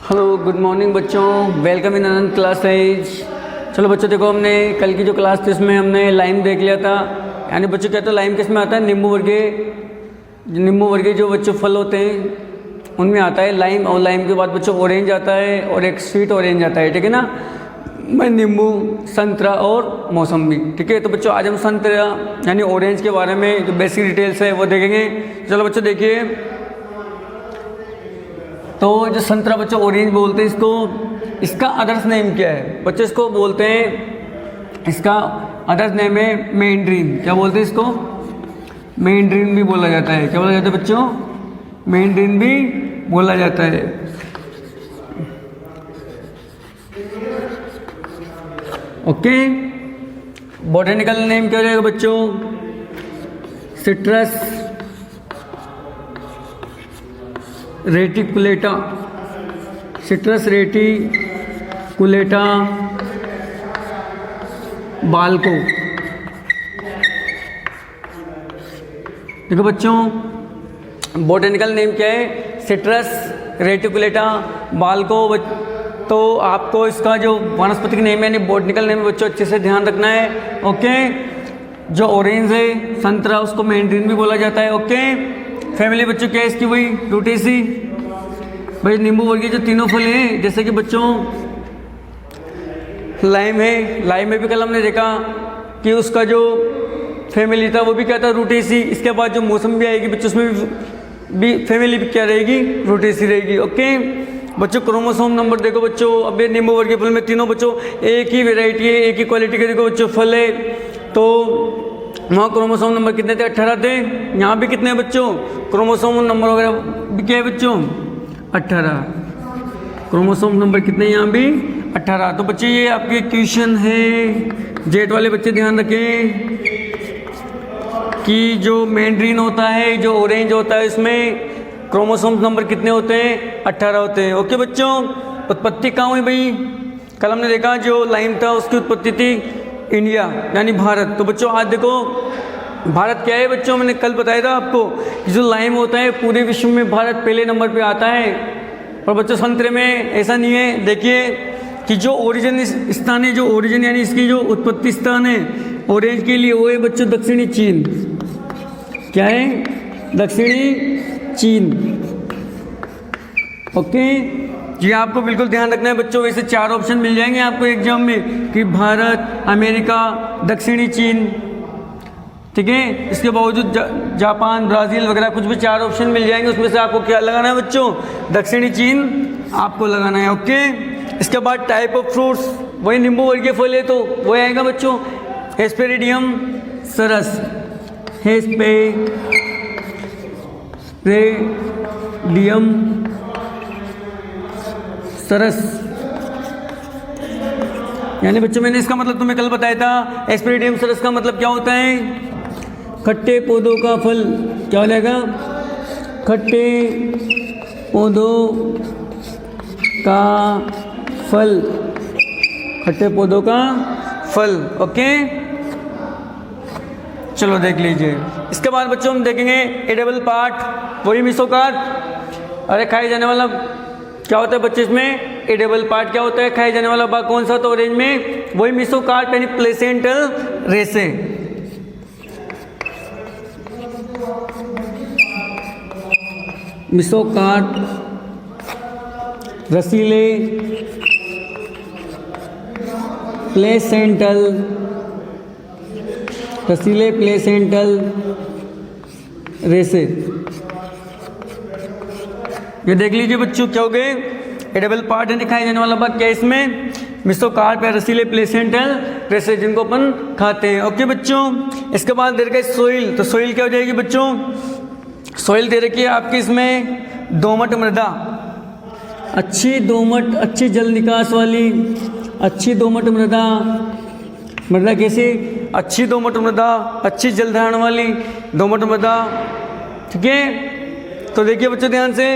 Hello, good morning बच्चों, welcome in Anant class size. चलो बच्चों, देखो हमने कल की जो क्लास थी उसमें हमने लाइम देख लिया था। यानी बच्चों क्या, तो लाइम किस में आता है? निम्बू वर्गीय जो बच्चों फल होते हैं उनमें आता है लाइम। और लाइम के बाद बच्चों ऑरेंज आता है और एक स्वीट ऑरेंज आता है, ठीक है ना। मैं नींबू, संतरा और मौसम्बी, ठीक है। तो बच्चों आज हम संतरा यानी ऑरेंज के बारे में जो बेसिक डिटेल्स है वो देखेंगे। चलो बच्चों देखिए, तो जो संतरा बच्चों ऑरेंज बोलते हैं इसको, इसका अदर्स नेम क्या है बच्चों? इसको बोलते हैं, इसका अदर्स नेम है मैंड्रीन। क्या बोलते हैं इसको? मैंड्रीन भी बोला जाता है। क्या बोला जाता है बच्चों? मैंड्रीन भी बोला जाता है। ओके, बॉटनिकल नेम क्या हो जाएगा बच्चों? Citrus reticulata. Citrus reticulata Balco. देखो बच्चों, बॉटनिकल नेम क्या है? Citrus reticulata Balco. तो आपको इसका जो वनस्पतिक नेम है यानी बॉटनिकल नेम बच्चों अच्छे से ध्यान रखना है। ओके, जो ऑरेंज है संतरा उसको मैंड्रीन भी बोला जाता है। ओके, फैमिली बच्चों क्या है इसकी? वही रूटेसी। भाई नींबू वर्गीय जो तीनों फल हैं, जैसे कि बच्चों लाइम है, लाइम में भी कल हमने देखा कि उसका जो फैमिली था वो भी क्या था? रूटेसी। इसके बाद जो मौसम भी आएगी बच्चों उसमें भी फैमिली भी क्या रहेगी? रूटेसी रहेगी। ओके बच्चों, क्रोमोसोम नंबर देखो बच्चों, अब ये नींबू वर्गीय फल में तीनों बच्चों एक ही वेराइटी है, एक ही क्वालिटी के देखो बच्चों फल है। तो वहाँ क्रोमोसोम नंबर कितने थे? 18 थे। यहाँ भी कितने हैं बच्चों? क्रोमोसोम नंबर वगैरह भी क्या है बच्चों? 18। क्रोमोसोम नंबर कितने यहाँ भी? 18। तो बच्चे ये आपके क्वेश्चन है, जेट वाले बच्चे ध्यान रखें कि जो मैंड्रीन होता है, जो ऑरेंज होता है, इसमें क्रोमोसोम नंबर कितने होते हैं? 18 होते हैं। ओके बच्चों, उत्पत्ति कहाँ हुई भाई? कल हमने देखा जो लाइम था उसकी उत्पत्ति थी इंडिया यानी भारत। तो बच्चों आज देखो भारत क्या है बच्चों? मैंने कल बताया था आपको कि जो लाइम होता है पूरे विश्व में भारत पहले नंबर पे आता है। और बच्चों संतरे में ऐसा नहीं है। देखिए कि जो ओरिजिन स्थान है, जो ओरिजिन यानी इसकी जो उत्पत्ति स्थान है ऑरेंज के लिए, वो है बच्चों दक्षिणी चीन। क्या है? दक्षिणी चीन। ओके जी, आपको बिल्कुल ध्यान रखना है बच्चों। वैसे 4 ऑप्शन मिल जाएंगे आपको एग्जाम में कि भारत, अमेरिका, दक्षिणी चीन, ठीक है। इसके बावजूद जापान, ब्राज़ील वगैरह कुछ भी 4 ऑप्शन मिल जाएंगे, उसमें से आपको क्या लगाना है बच्चों? दक्षिणी चीन आपको लगाना है। ओके, इसके बाद टाइप ऑफ फ्रूट्स, वही नींबू वर्गीय फल है तो वही आएगा बच्चों हेस्पेरिडियम सरस। हेस्पेरिडियम सरस यानी बच्चों मैंने इसका मतलब तुम्हें कल बताया था। एस्पेरिडियम सरस का मतलब क्या होता है? खट्टे पौधों का फल। क्या हो जाएगा? खट्टे पौधों का फल। खट्टे पौधों का फल। ओके, चलो देख लीजिए। इसके बाद बच्चों हम देखेंगे एडेबल पार्ट, वही मिसोकार्प। अरे खाए जाने वाला क्या होता है बच्चे? इसमें एडेबल पार्ट क्या होता है? खाए जाने वाला भाग कौन सा होता है ऑरेंज में? वही मिसोकार्प यानी प्लेसेंटल रेसे। मिसोकार्प रसीले प्लेसेंटल, रसीले प्लेसेंटल रेसे। ये देख लीजिए बच्चों क्या हो गए? एडेबल पार्ट है खाए जाने वाला भाग क्या है इसमें? मिसोकार्प या रसीले प्लेसेंटल रेसे, जिनको अपन खाते हैं। ओके बच्चों, इसके बाद दे रखा है सोइल। तो सोइल क्या हो जाएगी बच्चों? सोइल दे रखी है आपकी इसमें दोमट मृदा, अच्छी दोमट, अच्छी जल निकास वाली, अच्छी दोमट मृदा। मृदा कैसी? अच्छी दोमट मृदा, अच्छी जल धारण वाली दोमट मृदा, ठीक है। तो देखिए बच्चों ध्यान से,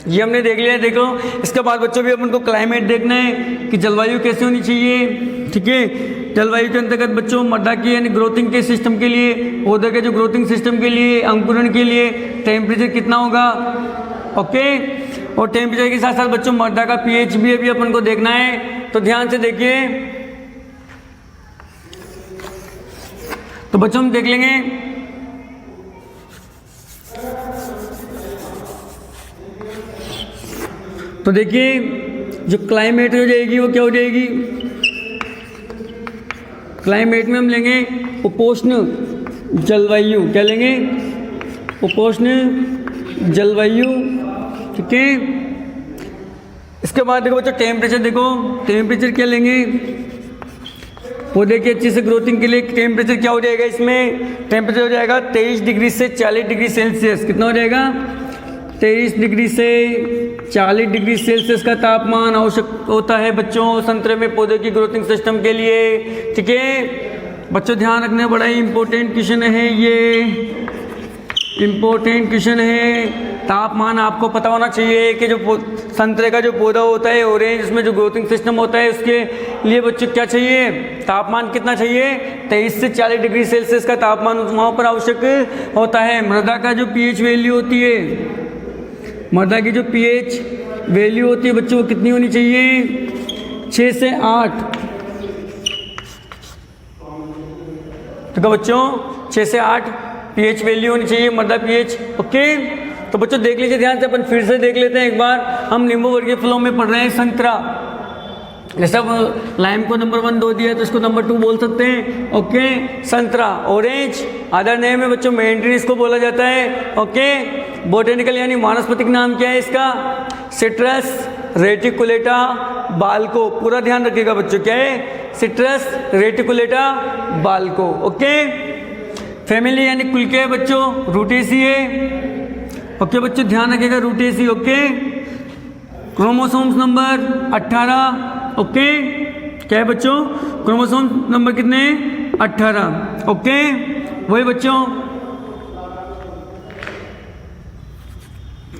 ये हमने देख लिया है। देखो इसके बाद बच्चों भी अपन को क्लाइमेट देखना है कि जलवायु कैसी होनी चाहिए, ठीक है। जलवायु के अंतर्गत बच्चों मृदा की यानी ग्रोथिंग के सिस्टम के लिए, पौधे के जो ग्रोथिंग सिस्टम के लिए, अंकुरण के लिए टेम्परेचर कितना होगा, ओके। और टेम्परेचर के साथ साथ बच्चों मृदा का पीएच भी अभी अपन को देखना है, तो ध्यान से देखिए। तो बच्चों हम देख लेंगे तो देखिए जो क्लाइमेट हो जाएगी वो क्या हो जाएगी, क्लाइमेट में हम लेंगे उपोष्ण जलवायु, क्या लेंगे, उपोष्ण जलवायु, ठीक है। इसके बाद देखो बच्चों टेम्परेचर, देखो टेम्परेचर क्या लेंगे, पौधे की अच्छी से ग्रोथिंग के लिए टेम्परेचर क्या हो जाएगा, इसमें टेम्परेचर हो जाएगा 23 डिग्री से 40 डिग्री सेल्सियस। कितना हो जाएगा, 23 डिग्री से 40 डिग्री सेल्सियस का तापमान आवश्यक होता है बच्चों संतरे में पौधे की ग्रोथिंग सिस्टम के लिए, ठीक है। बच्चों ध्यान रखना, बड़ा ही इंपॉर्टेंट क्वेश्चन है ये, इंपॉर्टेंट क्वेश्चन है। तापमान आपको पता होना चाहिए कि जो संतरे का जो पौधा होता है ऑरेंज, उसमें जो ग्रोथिंग सिस्टम होता है उसके लिए बच्चों क्या चाहिए, तापमान कितना चाहिए, 23 से 40 डिग्री सेल्सियस का तापमान वहाँ पर आवश्यक होता है। मृदा का जो पीएच वैल्यू होती है, मृदा की जो पीएच वैल्यू होती है बच्चों वो कितनी होनी चाहिए, 6 से 8। तो बच्चों 6 से 8 पीएच वैल्यू होनी चाहिए, मृदा पीएच, ओके। तो बच्चों देख लीजिए ध्यान से, अपन फिर से देख लेते हैं एक बार। हम निम्बू वर्गीय फलों में पढ़ रहे हैं संतरा, जैसे अब लाइम को नंबर 1 दो दिया तो इसको नंबर 2 बोल सकते हैं, ओके। संतरा, ऑरेंज अदर नेम है बच्चों मैंड्रीन इसको बोला जाता है, ओके। बोटेनिकल यानी वानस्पतिक नाम क्या है इसका, सिट्रस रेटिकुलेटा बाल्को, पूरा ध्यान रखिएगा बच्चों, क्या है, citrus reticulata Balco, okay. Family यानी कुल क्या है बच्चों, रूटेसी है, ओके बच्चों ध्यान रखिएगा, Rutaceae, okay. Chromosomes number 18, okay. क्या है बच्चों, क्रोमोसोम नंबर कितने, 18, ओके। वही बच्चों,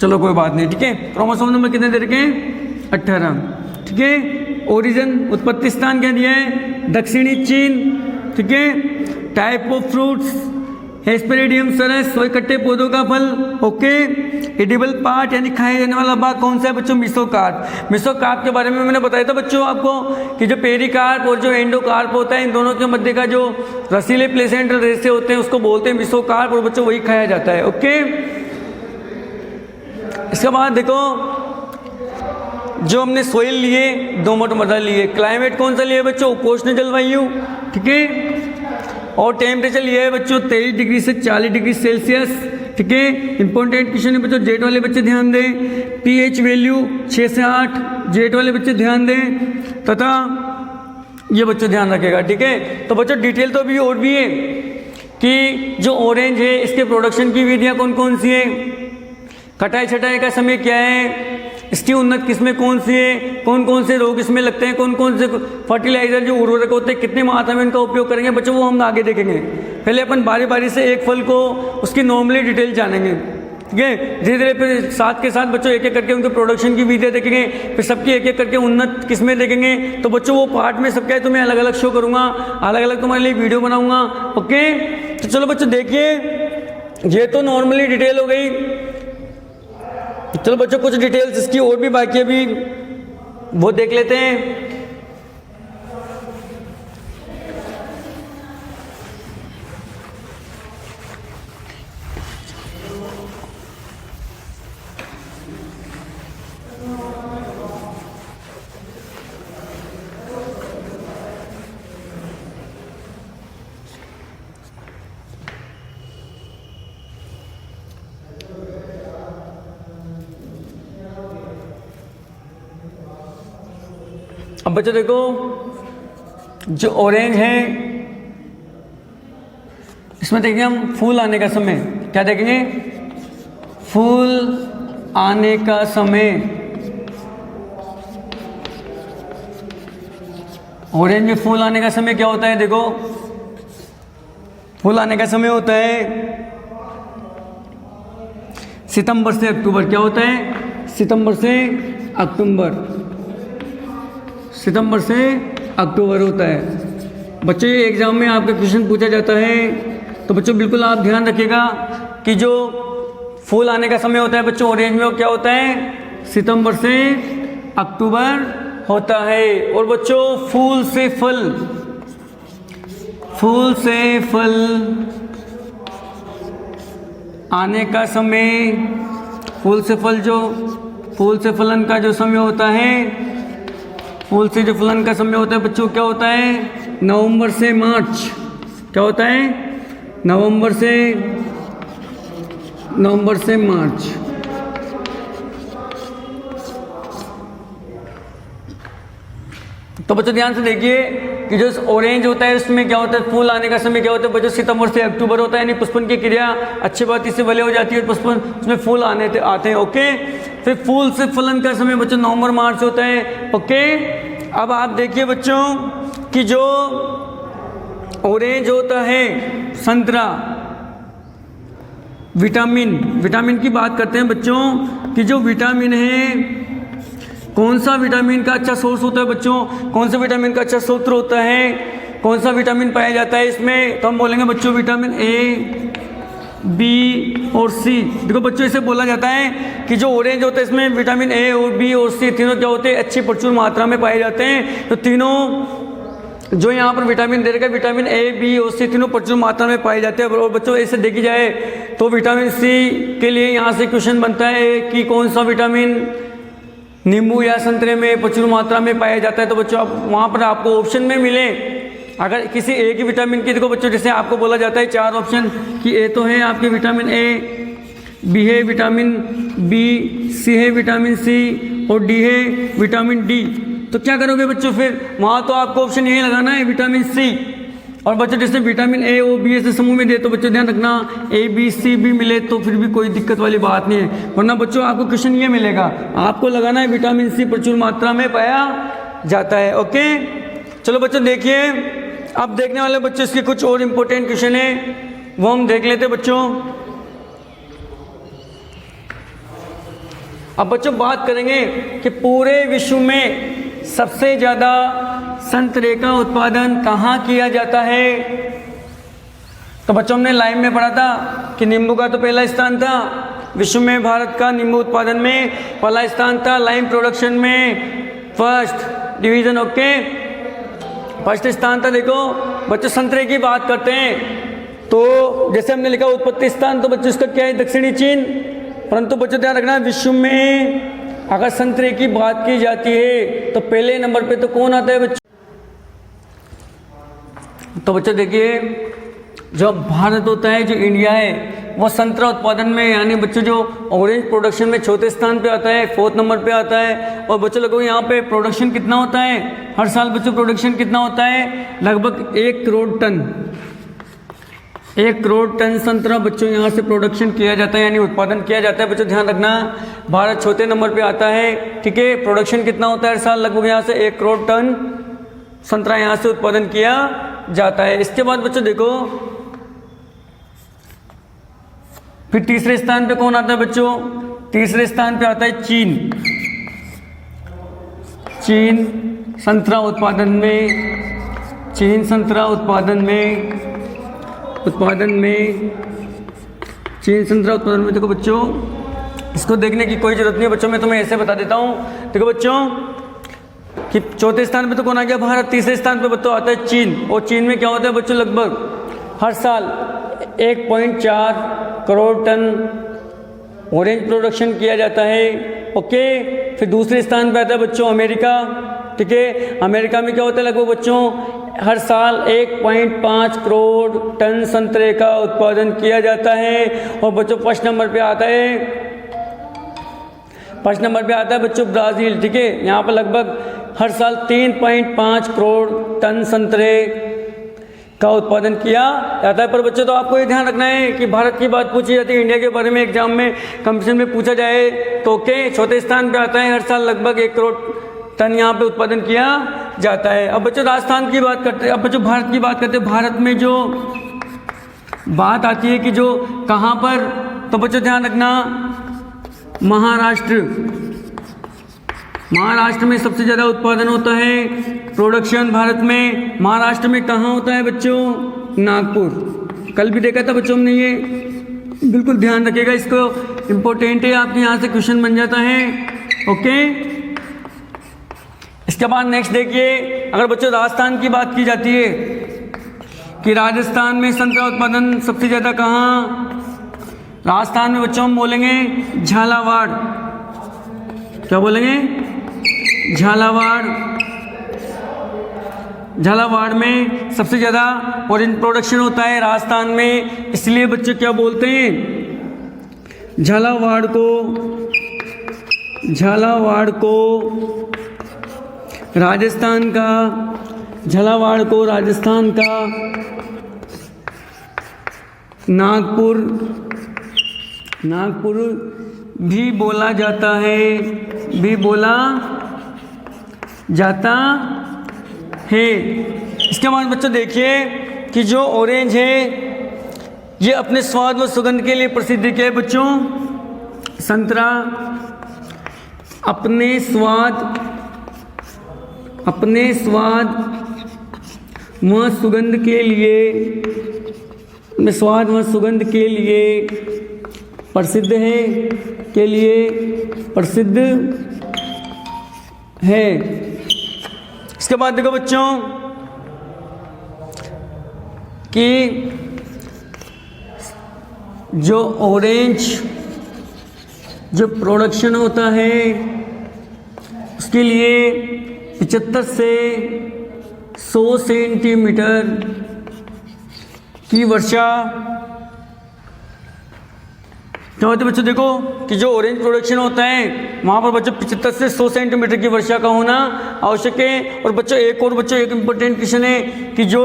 चलो कोई बात नहीं, ठीक है। क्रोमोसोम नंबर कितने दे रखे हैं, 18, ठीक है। ओरिजिन उत्पत्ति स्थान क्या दिया है, दक्षिणी चीन, ठीक है। टाइप ऑफ फ्रूट्स हेस्पेरिडियम सरस, वही कट्टे पौधों का फल, ओके। एडिबल पार्ट यानी खाए जाने वाला भाग कौन सा है बच्चों, मिसोकार्प। मिसोकार्प के बारे में मैंने बताया था बच्चों आपको कि जो पेरिकार्प और जो एंडोकार्प होता है इन दोनों के मध्य का जो रसीले प्लेसेंटल रेसे होते हैं उसको बोलते हैं मिसोकार्प, और बच्चों वही खाया जाता है, ओके। इसके बाद देखो जो हमने सोइल लिए, दोमट मृदा लिए, क्लाइमेट कौन सा लिए बच्चों, उपोष्ण जलवायु, ठीक है। और टेम्परेचर लिया है बच्चों 23 डिग्री से 40 डिग्री सेल्सियस, ठीक है। इंपॉर्टेंट क्वेश्चन है बच्चों, जेट वाले बच्चे ध्यान दें। पीएच वैल्यू 6 से 8, जेट वाले बच्चे ध्यान दें, तथा ये बच्चों ध्यान रखेगा, ठीक है। तो बच्चों डिटेल तो अभी और भी है कि जो ऑरेंज है इसके प्रोडक्शन की विधियाँ कौन कौन सी है, कटाई छटाई का समय क्या है, इसकी उन्नत किस्में कौन सी है, कौन कौन से रोग इसमें लगते हैं, कौन कौन से फर्टिलाइजर जो उर्वरक होते हैं कितनी मात्रा में इनका उपयोग करेंगे बच्चों वो हम आगे देखेंगे। पहले अपन बारी बारी से एक फल को उसकी नॉर्मली डिटेल जानेंगे, ठीक है। धीरे धीरे फिर साथ के साथ बच्चों एक एक करके उनके प्रोडक्शन की विधियाँ देखेंगे, फिर सबकी एक एक करके उन्नत किस्में देखेंगे। तो बच्चों वो पार्ट में सब क्या है तुम्हें अलग अलग शो करूँगा, अलग अलग तुम्हारे लिए वीडियो बनाऊँगा, ओके। तो चलो बच्चों देखिए, ये तो नॉर्मली डिटेल हो गई। चलो बच्चों कुछ डिटेल्स इसकी और भी बाकी अभी वो देख लेते हैं। अब बच्चों देखो जो ऑरेंज है इसमें देखेंगे हम फूल आने का समय, क्या देखेंगे, फूल आने का समय। ऑरेंज में फूल आने का समय क्या होता है, देखो फूल आने का समय होता है सितंबर से अक्टूबर। क्या होता है, सितंबर से अक्टूबर, सितंबर से अक्टूबर होता है। बच्चों ये एग्जाम में आपके क्वेश्चन पूछा जाता है, तो बच्चों बिल्कुल आप ध्यान रखिएगा कि जो फूल आने का समय होता है बच्चों ऑरेंज में, वो क्या होता है, सितंबर से अक्टूबर होता है। और बच्चों फूल से फल, फूल से फल आने का समय, फूल से फल जो, फूल से फलन का जो समय होता है, फूल से जो फलन का समय होता है बच्चों क्या होता है, नवंबर से मार्च। क्या होता है, नवंबर से मार्च। तो बच्चों ध्यान से देखिए कि जो ऑरेंज होता है उसमें क्या होता है, फूल आने का समय क्या होता है बच्चों, सितंबर से अक्टूबर होता है, यानी पुष्पन की क्रिया अच्छी बात इससे भले हो जाती है, पुष्पन उसमें फूल आते हैं। ओके, फिर फूल से फलन का समय बच्चों नवंबर मार्च होता है। ओके, अब आप देखिए बच्चों कि जो ऑरेंज होता है, संतरा, विटामिन की बात करते हैं बच्चों कि जो विटामिन है, कौन सा विटामिन का अच्छा सोर्स होता है बच्चों, कौन सा विटामिन का अच्छा स्रोत होता है, कौन सा विटामिन पाया जाता है इसमें, तो हम बोलेंगे बच्चों विटामिन ए, बी और सी। देखो बच्चों इसे बोला जाता है कि जो ऑरेंज होता है इसमें विटामिन ए और बी और सी तीनों क्या होते हैं, अच्छी प्रचुर मात्रा में पाए जाते हैं। तो तीनों जो यहाँ पर विटामिन दे रखा है, विटामिन ए, बी और सी तीनों प्रचुर मात्रा में पाए जाते हैं। और बच्चों ऐसे देखी जाए तो विटामिन सी के लिए यहाँ से क्वेश्चन बनता है कि कौन सा विटामिन नींबू या संतरे में प्रचुर मात्रा में पाया जाता है। तो बच्चों आप वहाँ पर आपको ऑप्शन में मिले अगर किसी एक ही विटामिन की, देखो बच्चों जैसे आपको बोला जाता है 4 ऑप्शन कि ए तो है आपके विटामिन ए, बी है विटामिन बी, सी है विटामिन सी और डी है विटामिन डी। तो क्या करोगे बच्चों, फिर वहाँ तो आपको ऑप्शन यही लगाना है विटामिन सी। और बच्चों जैसे विटामिन ए ओ बी ऐसे समूह में दे तो बच्चों ध्यान रखना ए बी सी भी मिले तो फिर भी कोई दिक्कत वाली बात नहीं है, वरना बच्चों आपको क्वेश्चन ये मिलेगा, आपको लगाना है विटामिन सी प्रचुर मात्रा में पाया जाता है। ओके, चलो बच्चों देखिए, अब देखने वाले बच्चों इसके कुछ और इंपॉर्टेंट क्वेश्चन है वो हम देख लेते बच्चों। अब बच्चों बात करेंगे कि पूरे विश्व में सबसे ज्यादा संतरे का उत्पादन कहाँ किया जाता है। तो बच्चों हमने लाइन में पढ़ा था कि नींबू का तो पहला स्थान था विश्व में, भारत का नींबू उत्पादन में पहला स्थान था, लाइम प्रोडक्शन में फर्स्ट डिवीजन। ओके, फर्स्ट स्थान था। देखो बच्चों संतरे की बात करते हैं तो जैसे हमने लिखा उत्पत्ति स्थान, तो बच्चों इसका क्या है, दक्षिणी चीन। परंतु बच्चों ध्यान रखना विश्व में अगर संतरे की बात की जाती है तो पहले नंबर पे तो कौन आता है बच्चों, तो बच्चों देखिए जो भारत होता है, जो इंडिया है, वो संतरा उत्पादन में यानी बच्चों जो ऑरेंज प्रोडक्शन में चौथे स्थान पे आता है, 4th नंबर पे आता है। और बच्चों लोगों यहाँ पे प्रोडक्शन कितना होता है हर साल बच्चों, प्रोडक्शन कितना होता है, लगभग 1 करोड़ टन, 1 करोड़ टन संतरा बच्चों यहाँ से प्रोडक्शन किया जाता है यानी उत्पादन किया जाता है। बच्चों ध्यान रखना भारत चौथे नंबर पे आता है, ठीक है। प्रोडक्शन कितना होता है हर साल, लगभग यहाँ से 1 करोड़ टन संतरा यहाँ से उत्पादन किया जाता है। इसके बाद बच्चों देखो फिर तीसरे स्थान पे कौन आता है बच्चों, तीसरे स्थान पे आता है चीन। चीन संतरा उत्पादन में, चीन संतरा उत्पादन में चीन संतरा उत्पादन में। देखो बच्चों इसको देखने की कोई जरूरत नहीं है बच्चों, मैं तुम्हें ऐसे बता देता हूँ। देखो बच्चों कि चौथे स्थान पे तो कौन आ गया, भारत। तीसरे स्थान पे बच्चों आता है चीन, और चीन में क्या होता है बच्चों, लगभग हर साल 1.4 करोड़ टन ऑरेंज प्रोडक्शन किया जाता है। ओके, फिर दूसरे स्थान पे आता है बच्चों अमेरिका, ठीक है। अमेरिका में क्या होता है, लगभग बच्चों हर साल 1.5 करोड़ टन संतरे का उत्पादन किया जाता है। और बच्चों फर्स्ट नंबर पे आता है बच्चों ब्राज़ील, ठीक है। यहाँ पर लगभग हर साल 3.5 करोड़ टन संतरे का उत्पादन किया जाता है। पर बच्चों तो आपको ये ध्यान रखना है कि भारत की बात पूछी जाती है, इंडिया के बारे में एग्जाम में कंपटीशन में पूछा जाए तो ओके चौथे स्थान पे आता है, हर साल लगभग 1 करोड़ टन यहाँ पे उत्पादन किया जाता है। अब बच्चों राजस्थान की बात करते हैं, अब बच्चों भारत की बात करते हैं। भारत में जो बात आती है कि जो कहाँ पर, तो बच्चों ध्यान रखना महाराष्ट्र में सबसे ज़्यादा उत्पादन होता है, प्रोडक्शन भारत में महाराष्ट्र में कहाँ होता है बच्चों? नागपुर। कल भी देखा था बच्चों हमने, ये बिल्कुल ध्यान रखिएगा, इसको इम्पोर्टेंट है, आपके यहाँ से क्वेश्चन बन जाता है। ओके, इसके बाद नेक्स्ट देखिए, अगर बच्चों राजस्थान की बात की जाती है कि राजस्थान में संतरा उत्पादन सबसे ज़्यादा कहाँ? राजस्थान में बच्चों हम बोलेंगे झालावाड़। क्या बोलेंगे? झालावाड़। झालावाड़ में सबसे ज़्यादा ऑरेंज प्रोडक्शन होता है राजस्थान में, इसलिए बच्चे क्या बोलते हैं? झालावाड़ को राजस्थान का, झालावाड़ को राजस्थान का नागपुर भी बोला जाता है, भी बोला जाता है। इसके बाद बच्चों देखिए कि जो ऑरेंज है ये अपने स्वाद व सुगंध के लिए प्रसिद्ध है। बच्चों संतरा अपने स्वाद व सुगंध के लिए, स्वाद व सुगंध के लिए प्रसिद्ध है, के लिए प्रसिद्ध है। इसके बाद देखो बच्चों कि जो ऑरेंज जो प्रोडक्शन होता है उसके लिए 75 से 100 सेंटीमीटर की वर्षा। क्या होता है बच्चों? देखो कि जो ऑरेंज प्रोडक्शन होता है वहाँ पर बच्चों 75 से 100 सेंटीमीटर की वर्षा का होना आवश्यक है। और बच्चों एक इम्पोर्टेंट क्वेश्चन है कि जो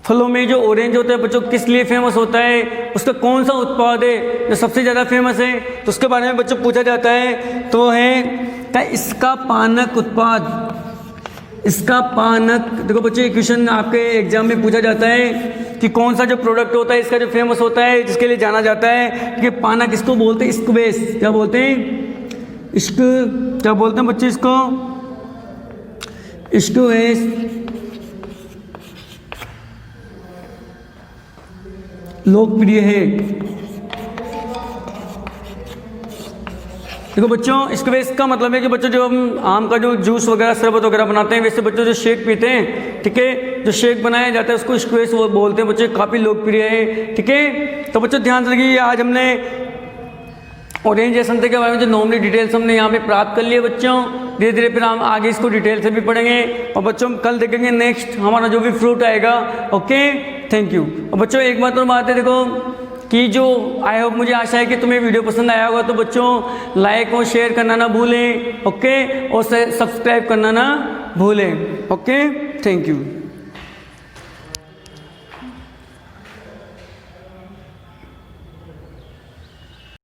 फलों में जो ऑरेंज होता है बच्चों किस लिए फेमस होता है, उसका कौन सा उत्पाद है जो सबसे ज़्यादा फेमस है, तो उसके बारे में बच्चों पूछा जाता है। तो है इसका पानक उत्पाद, इसका पानक। देखो बच्चों ये क्वेश्चन आपके एग्जाम में पूछा जाता है कि कौन सा जो प्रोडक्ट होता है इसका जो फेमस होता है, जिसके लिए जाना जाता है कि पानक इसको बोलते हैं स्क्वेश। क्या बोलते हैं? क्या बोलते हैं बच्चे इसको? स्क्वेश। लोकप्रिय है। देखो बच्चों स्क्वेश का मतलब है कि बच्चों जो हम आम का जो जूस वगैरह शरबत वगैरह बनाते हैं, वैसे बच्चों जो शेक पीते हैं, ठीक है, जो शेक बनाया जाता है उसको स्क्वेश बोलते हैं बच्चों, काफ़ी लोकप्रिय है। ठीक है, तो बच्चों ध्यान रखिए आज हमने ऑरेंज या संतरे के बारे में जो नॉर्मली डिटेल्स हमने यहाँ पे प्राप्त कर लिए बच्चों। धीरे धीरे फिर हम आगे इसको डिटेल से भी पढ़ेंगे और बच्चों हम कल देखेंगे नेक्स्ट हमारा जो भी फ्रूट आएगा। Okay, thank you. और बच्चों एक बात और बात है देखो कि जो आई होप मुझे आशा है कि तुम्हें वीडियो पसंद आया होगा, तो बच्चों लाइक और शेयर करना ना भूलें। ओके, और सब्सक्राइब करना ना भूलें। Okay, thank you.